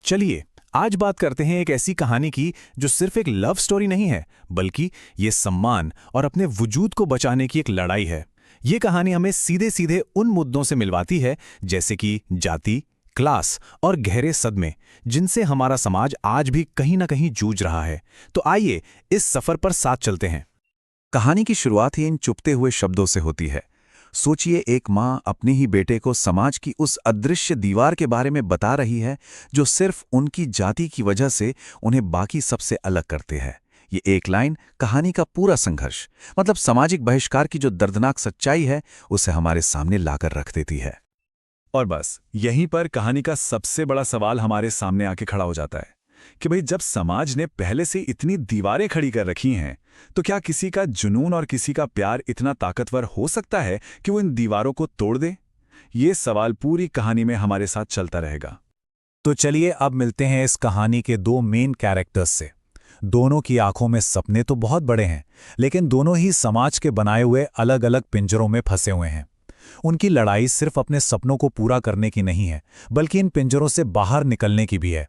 चलिए आज बात करते हैं एक ऐसी कहानी की जो सिर्फ एक लव स्टोरी नहीं है, बल्कि ये सम्मान और अपने वजूद को बचाने की एक लड़ाई है। ये कहानी हमें सीधे सीधे उन मुद्दों से मिलवाती है, जैसे कि जाति, क्लास और गहरे सदमे, जिनसे हमारा समाज आज भी कहीं ना कहीं जूझ रहा है। तो आइए इस सफर पर साथ चलते हैं। कहानी की शुरुआत ही इन चुपते हुए शब्दों से होती है। सोचिए, एक माँ अपने ही बेटे को समाज की उस अदृश्य दीवार के बारे में बता रही है जो सिर्फ उनकी जाति की वजह से उन्हें बाकी सबसे अलग करते हैं। ये एक लाइन कहानी का पूरा संघर्ष, मतलब सामाजिक बहिष्कार की जो दर्दनाक सच्चाई है, उसे हमारे सामने लाकर रख देती है। और बस यहीं पर कहानी का सबसे बड़ा सवाल हमारे सामने आके खड़ा हो जाता है कि भाई, जब समाज ने पहले से इतनी दीवारें खड़ी कर रखी हैं, तो क्या किसी का जुनून और किसी का प्यार इतना ताकतवर हो सकता है कि वो इन दीवारों को तोड़ दे? ये सवाल पूरी कहानी में हमारे साथ चलता रहेगा। तो चलिए अब मिलते हैं इस कहानी के दो मेन कैरेक्टर्स से। दोनों की आंखों में सपने तो बहुत बड़े हैं, लेकिन दोनों ही समाज के बनाए हुए अलग अलग पिंजरों में फंसे हुए हैं। उनकी लड़ाई सिर्फ अपने सपनों को पूरा करने की नहीं है, बल्कि इन पिंजरों से बाहर निकलने की भी है।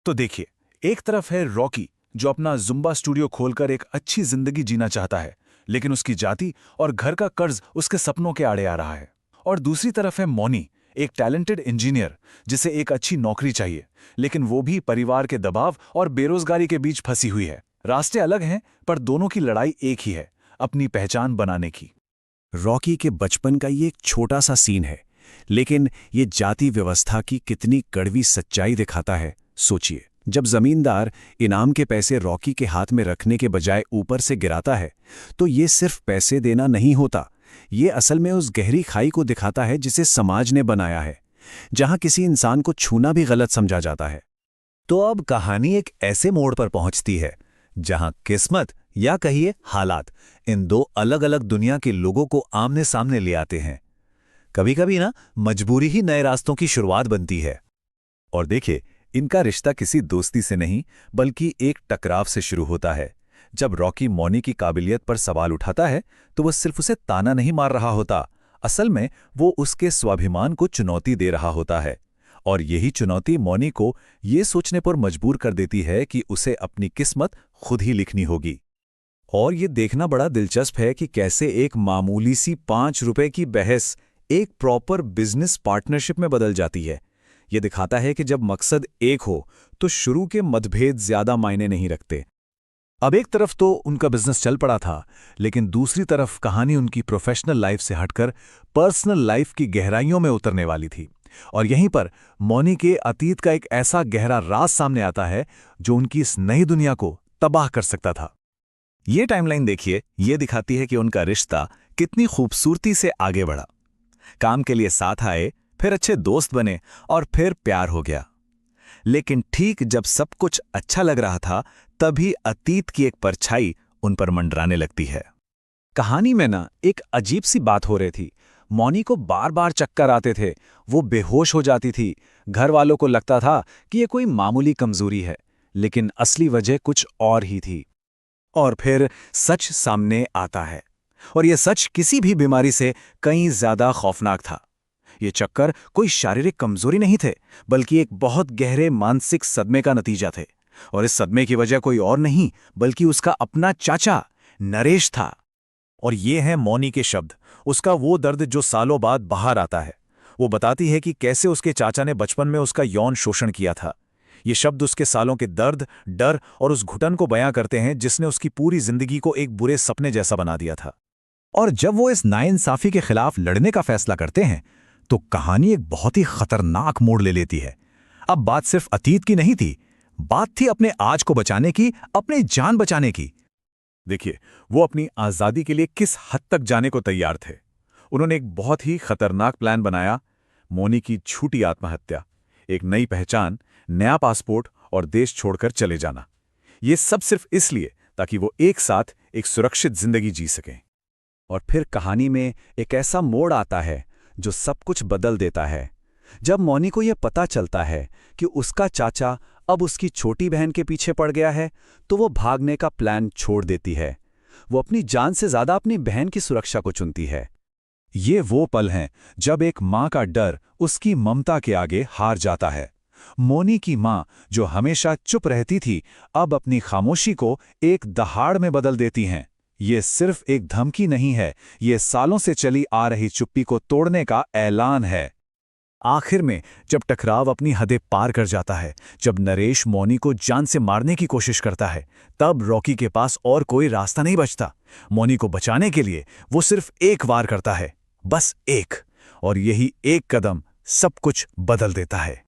तो देखिए, एक तरफ है रॉकी, जो अपना जुम्बा स्टूडियो खोलकर एक अच्छी जिंदगी जीना चाहता है, लेकिन उसकी जाति और घर का कर्ज उसके सपनों के आड़े आ रहा है। और दूसरी तरफ है मौनी, एक टैलेंटेड इंजीनियर जिसे एक अच्छी नौकरी चाहिए, लेकिन वो भी परिवार के दबाव और बेरोजगारी के बीच फंसी हुई है। रास्ते अलग हैं, पर दोनों की लड़ाई एक ही है, अपनी पहचान बनाने की। रॉकी के बचपन का ये एक छोटा सा सीन है, लेकिन ये जाति व्यवस्था की कितनी कड़वी सच्चाई दिखाता है। सोचिए, जब जमींदार इनाम के पैसे रॉकी के हाथ में रखने के बजाय ऊपर से गिराता है, तो ये सिर्फ पैसे देना नहीं होता, ये असल में उस गहरी खाई को दिखाता है जिसे समाज ने बनाया है, जहां किसी इंसान को छूना भी गलत समझा जाता है। तो अब कहानी एक ऐसे मोड़ पर पहुंचती है जहां किस्मत या कहिए हालात इन दो अलग अलग दुनिया के लोगों को आमने सामने ले आते हैं। कभी कभी ना मजबूरी ही नए रास्तों की शुरुआत बनती है। और देखिए, इनका रिश्ता किसी दोस्ती से नहीं, बल्कि एक टकराव से शुरू होता है। जब रॉकी मौनी की काबिलियत पर सवाल उठाता है, तो वह सिर्फ उसे ताना नहीं मार रहा होता, असल में वो उसके स्वाभिमान को चुनौती दे रहा होता है। और यही चुनौती मौनी को ये सोचने पर मजबूर कर देती है कि उसे अपनी किस्मत खुद ही लिखनी होगी। और ये देखना बड़ा दिलचस्प है कि कैसे एक मामूली सी 5 रुपए की बहस एक प्रॉपर बिजनेस पार्टनरशिप में बदल जाती है। ये दिखाता है कि जब मकसद एक हो, तो शुरू के मतभेद ज्यादा मायने नहीं रखते। अब एक तरफ तो उनका बिजनेस चल पड़ा था, लेकिन दूसरी तरफ कहानी उनकी प्रोफेशनल लाइफ से हटकर पर्सनल लाइफ की गहराइयों में उतरने वाली थी। और यहीं पर मौनी के अतीत का एक ऐसा गहरा राज सामने आता है जो उनकी इस नई दुनिया को तबाह कर सकता था। ये टाइमलाइन देखिए, ये दिखाती है कि उनका रिश्ता कितनी खूबसूरती से आगे बढ़ा। काम के लिए साथ आए, फिर अच्छे दोस्त बने और फिर प्यार हो गया। लेकिन ठीक जब सब कुछ अच्छा लग रहा था, तभी अतीत की एक परछाई उन पर मंडराने लगती है। कहानी में ना एक अजीब सी बात हो रही थी। मौनी को बार बार चक्कर आते थे, वो बेहोश हो जाती थी। घर वालों को लगता था कि ये कोई मामूली कमजोरी है, लेकिन असली वजह कुछ और ही थी। और फिर सच सामने आता है, और यह सच किसी भी बीमारी से कहीं ज्यादा खौफनाक था। ये चक्कर कोई शारीरिक कमजोरी नहीं थे, बल्कि एक बहुत गहरे मानसिक सदमे का नतीजा थे। और इस सदमे की वजह कोई और नहीं, बल्कि उसका अपना चाचा नरेश था। और ये है मौनी के शब्द, उसका वो दर्द जो सालों बाद बाहर आता है। वो बताती है कि कैसे उसके चाचा ने बचपन में उसका यौन शोषण किया था। ये शब्द उसके सालों के दर्द, डर और उस घुटन को बयां करते हैं जिसने उसकी पूरी जिंदगी को एक बुरे सपने जैसा बना दिया था। और जब वो इस नाइंसाफी के खिलाफ लड़ने का फैसला करते हैं, तो कहानी एक बहुत ही खतरनाक मोड़ ले लेती है। अब बात सिर्फ अतीत की नहीं थी, बात थी अपने आज को बचाने की, अपनी जान बचाने की। देखिए, वो अपनी आजादी के लिए किस हद तक जाने को तैयार थे। उन्होंने एक बहुत ही खतरनाक प्लान बनाया। मौनी की झूठी आत्महत्या, एक नई पहचान, नया पासपोर्ट और देश छोड़कर चले जाना। ये सब सिर्फ इसलिए ताकि वो एक साथ एक सुरक्षित जिंदगी जी सकें। और फिर कहानी में एक ऐसा मोड़ आता है जो सब कुछ बदल देता है। जब मौनी को यह पता चलता है कि उसका चाचा अब उसकी छोटी बहन के पीछे पड़ गया है, तो वो भागने का प्लान छोड़ देती है। वो अपनी जान से ज्यादा अपनी बहन की सुरक्षा को चुनती है। ये वो पल हैं जब एक माँ का डर उसकी ममता के आगे हार जाता है। मोनी की माँ, जो हमेशा चुप रहती थी, अब अपनी खामोशी को एक दहाड़ में बदल देती हैं। ये सिर्फ एक धमकी नहीं है, ये सालों से चली आ रही चुप्पी को तोड़ने का ऐलान है। आखिर में जब टकराव अपनी हदें पार कर जाता है, जब नरेश मौनी को जान से मारने की कोशिश करता है, तब रॉकी के पास और कोई रास्ता नहीं बचता। मौनी को बचाने के लिए वो सिर्फ एक वार करता है, बस एक, और यही एक कदम सब कुछ बदल देता है।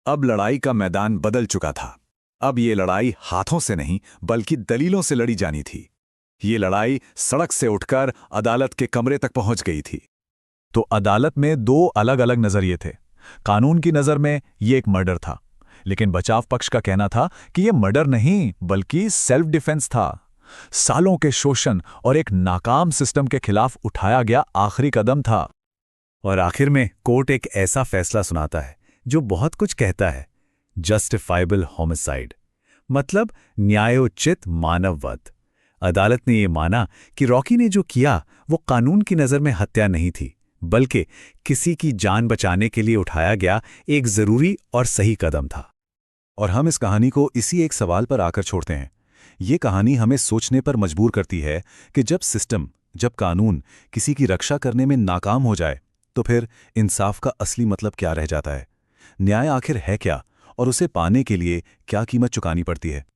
अब लड़ाई का मैदान बदल चुका था। अब ये लड़ाई हाथों से नहीं बल्कि दलीलों से लड़ी जानी थी। ये लड़ाई सड़क से उठकर अदालत के कमरे तक पहुंच गई थी। तो अदालत में दो अलग अलग नजरिए थे। कानून की नज़र में ये एक मर्डर था, लेकिन बचाव पक्ष का कहना था कि ये मर्डर नहीं बल्कि सेल्फ डिफेंस था। सालों के शोषण और एक नाकाम सिस्टम के खिलाफ उठाया गया आखिरी कदम था। और आखिर में कोर्ट एक ऐसा फैसला सुनाता है जो बहुत कुछ कहता है। जस्टिफाइबल होमिसाइड, मतलब न्यायोचित मानववध। अदालत ने यह माना कि रॉकी ने जो किया वो कानून की नज़र में हत्या नहीं थी, बल्कि किसी की जान बचाने के लिए उठाया गया एक जरूरी और सही कदम था। और हम इस कहानी को इसी एक सवाल पर आकर छोड़ते हैं। ये कहानी हमें सोचने पर मजबूर करती है कि जब कानून किसी की रक्षा करने में नाकाम हो जाए, तो फिर इंसाफ का असली मतलब क्या रह जाता है? न्याय आखिर है क्या, और उसे पाने के लिए क्या कीमत चुकानी पड़ती है?